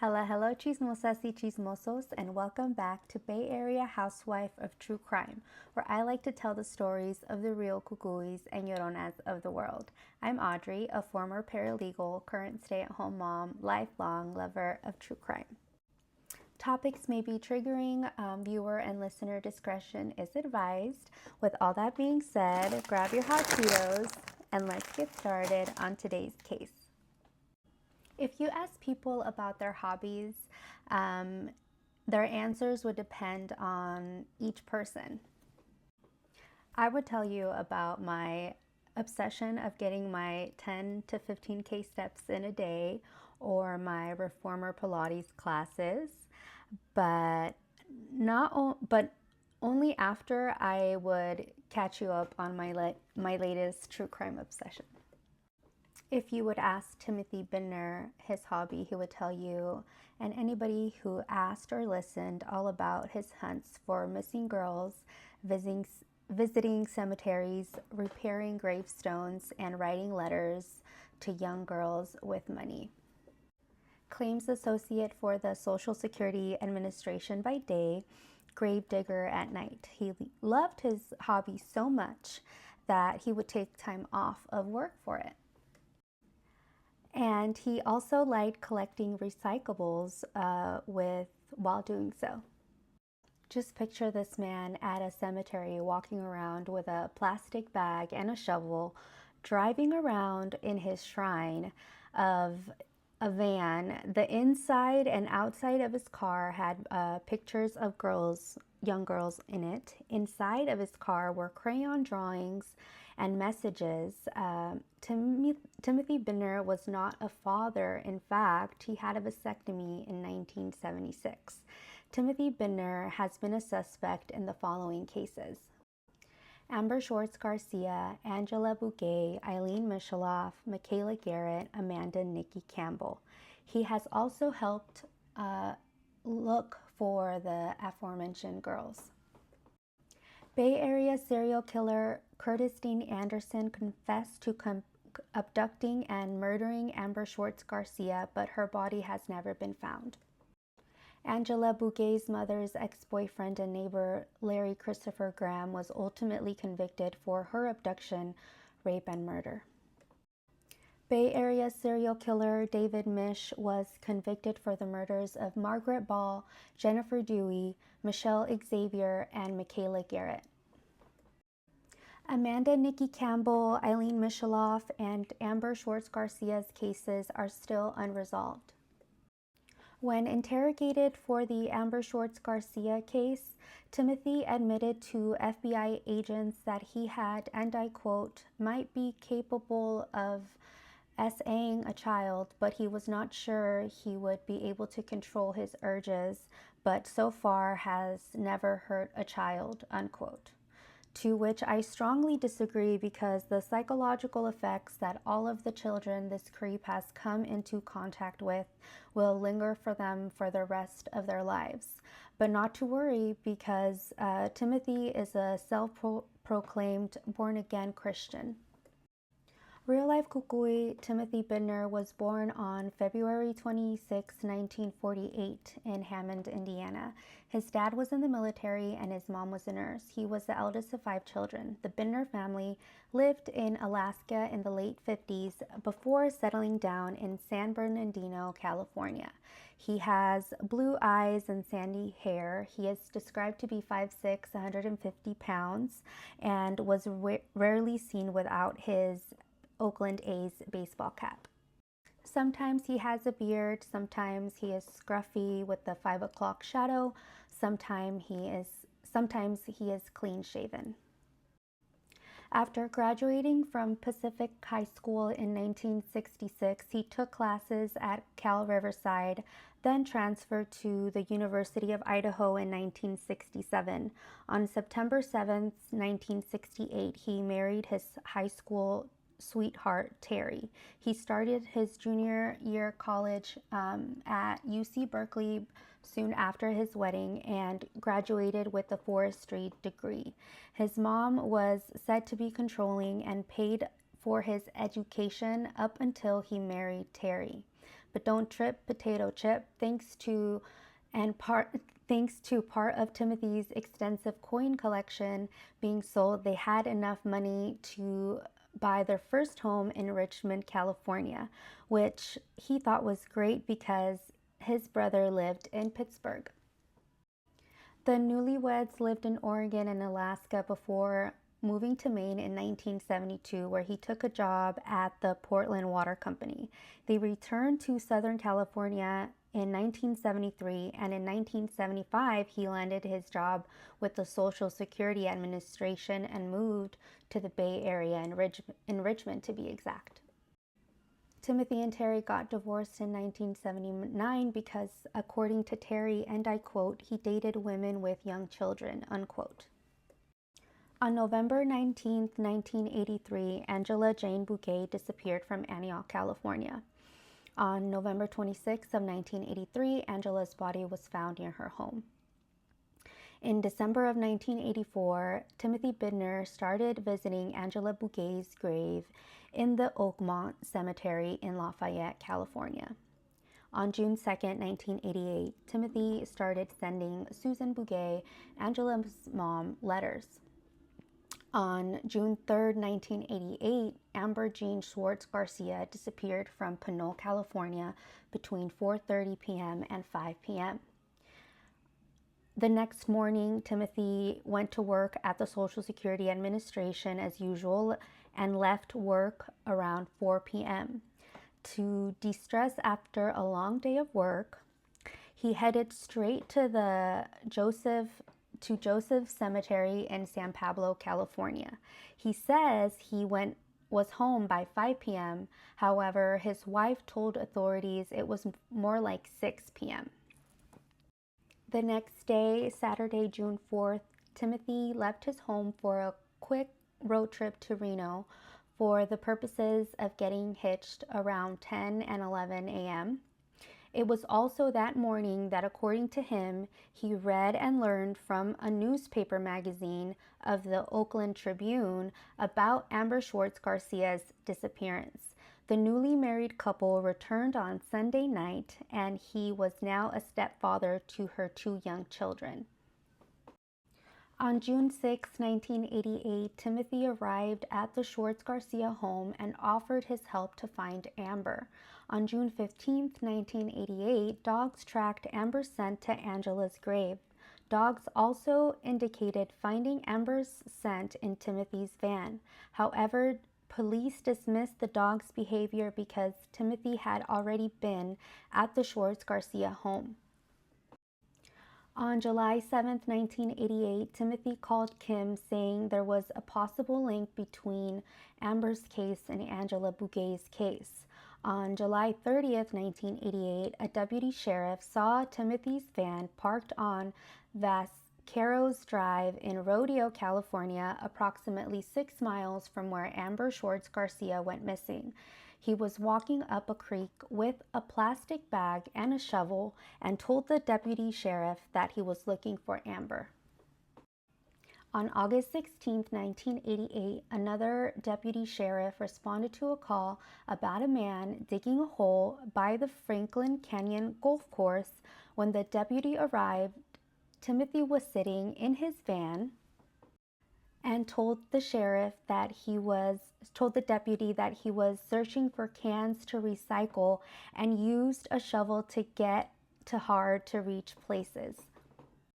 Hello, hello, chismosas y chismosos, and welcome back to Bay Area Housewife of True Crime, where I like to tell the stories of the real cucuys and lloronas of the world. I'm Audrey, a former paralegal, current stay-at-home mom, lifelong lover of true crime. Topics may be triggering. Viewer and listener discretion is advised. With all that being said, grab your hot Cheetos and let's get started on today's case. If you ask people about their hobbies, their answers would depend on each person. I would tell you about my obsession of getting my 10 to 15K steps in a day or my reformer Pilates classes, but only after I would catch you up on my latest true crime obsession. If you would ask Timothy Bindner his hobby, he would tell you, and anybody who asked or listened, all about his hunts for missing girls, visiting cemeteries, repairing gravestones, and writing letters to young girls with money. Claims associate for the Social Security Administration by day, gravedigger at night. He loved his hobby so much that he would take time off of work for it. And he also liked collecting recyclables while doing so. Just picture this man at a cemetery walking around with a plastic bag and a shovel, driving around in his shrine of a van. The inside and outside of his car had pictures of young girls in it. Inside of his car were crayon drawings and messages. Timothy Bindner was not a father. In fact, he had a vasectomy in 1976. Timothy Bindner has been a suspect in the following cases: Amber Schwartz Garcia, Angela Bouguet, Eileen Mishaloff, Michaela Garrett, Amanda Nikki Campbell. He has also helped look for the aforementioned girls. Bay Area serial killer Curtis Dean Anderson confessed to abducting and murdering Amber Schwartz Garcia, but her body has never been found. Angela Bouguet's mother's ex-boyfriend and neighbor Larry Christopher Graham was ultimately convicted for her abduction, rape, and murder. Bay Area serial killer David Mish was convicted for the murders of Margaret Ball, Jennifer Dewey, Michelle Xavier, and Michaela Garrett. Amanda Nikki Campbell, Eileen Mishaloff, and Amber Schwartz Garcia's cases are still unresolved. When interrogated for the Amber Schwartz Garcia case, Timothy admitted to FBI agents that he had, and I quote, might be capable of SAing a child, but he was not sure he would be able to control his urges, but so far has never hurt a child, unquote. To which I strongly disagree, because the psychological effects that all of the children this creep has come into contact with will linger for them for the rest of their lives. But not to worry, because Timothy is a self-proclaimed born-again Christian. Real-life cucuy Timothy Bindner was born on February 26, 1948 in Hammond, Indiana. His dad was in the military and his mom was a nurse. He was the eldest of 5 children. The Bindner family lived in Alaska in the late 50s before settling down in San Bernardino, California. He has blue eyes and sandy hair. He is described to be 5'6", 150 pounds, and was rarely seen without his Oakland A's baseball cap. Sometimes he has a beard, sometimes he is scruffy with the 5 o'clock shadow, sometimes he is clean shaven. After graduating from Pacific High School in 1966, he took classes at Cal Riverside, then transferred to the University of Idaho in 1967. On September 7, 1968, he married his high school sweetheart, Terry. He started his junior year college at UC Berkeley soon after his wedding and graduated with a forestry degree. His mom was said to be controlling and paid for his education up until he married Terry. But don't trip, potato chip. Thanks to part of Timothy's extensive coin collection being sold, they had enough money to buy their first home in Richmond, California, which he thought was great because his brother lived in Pittsburgh. The newlyweds lived in Oregon and Alaska before moving to Maine in 1972, where he took a job at the Portland Water Company. They returned to Southern California in 1973, and in 1975 he landed his job with the Social Security Administration and moved to the Bay Area in Richmond to be exact. Timothy and Terry got divorced in 1979 because, according to Terry, and I quote, he dated women with young children, unquote. On November 19, 1983, Angela Jane Bouquet disappeared from Antioch, California. On November 26 of 1983, Angela's body was found near her home. In December of 1984, Timothy Bindner started visiting Angela Bouquet's grave in the Oakmont Cemetery in Lafayette, California. On June 2, 1988, Timothy started sending Susan Bouquet, Angela's mom, letters. On June 3, 1988, Amber Jean Schwartz Garcia disappeared from Pinole, California between 4:30 p.m. and 5 p.m. The next morning, Timothy went to work at the Social Security Administration as usual and left work around 4 p.m. To de-stress after a long day of work, he headed straight to Joseph Cemetery in San Pablo, California. He says he was home by 5 p.m. However, his wife told authorities it was more like 6 p.m. The next day, Saturday, June 4th, Timothy left his home for a quick road trip to Reno for the purposes of getting hitched around 10 and 11 a.m. It was also that morning that, according to him, he read and learned from a newspaper magazine of the Oakland Tribune about Amber Schwartz Garcia's disappearance. The newly married couple returned on Sunday night, and he was now a stepfather to her 2 young children. On June 6, 1988, Timothy arrived at the Schwartz Garcia home and offered his help to find Amber. On June 15, 1988, dogs tracked Amber's scent to Angela's grave. Dogs also indicated finding Amber's scent in Timothy's van. However, police dismissed the dog's behavior because Timothy had already been at the Schwartz Garcia home. On July 7, 1988, Timothy called Kim saying there was a possible link between Amber's case and Angela Bouquet's case. On July 30, 1988, a deputy sheriff saw Timothy's van parked on Vaqueros Drive in Rodeo, California, approximately 6 miles from where Amber Schwartz Garcia went missing. He was walking up a creek with a plastic bag and a shovel and told the deputy sheriff that he was looking for Amber. On August 16, 1988, another deputy sheriff responded to a call about a man digging a hole by the Franklin Canyon Golf Course. When the deputy arrived, Timothy was sitting in his van and told the deputy that he was searching for cans to recycle and used a shovel to get to hard to reach places.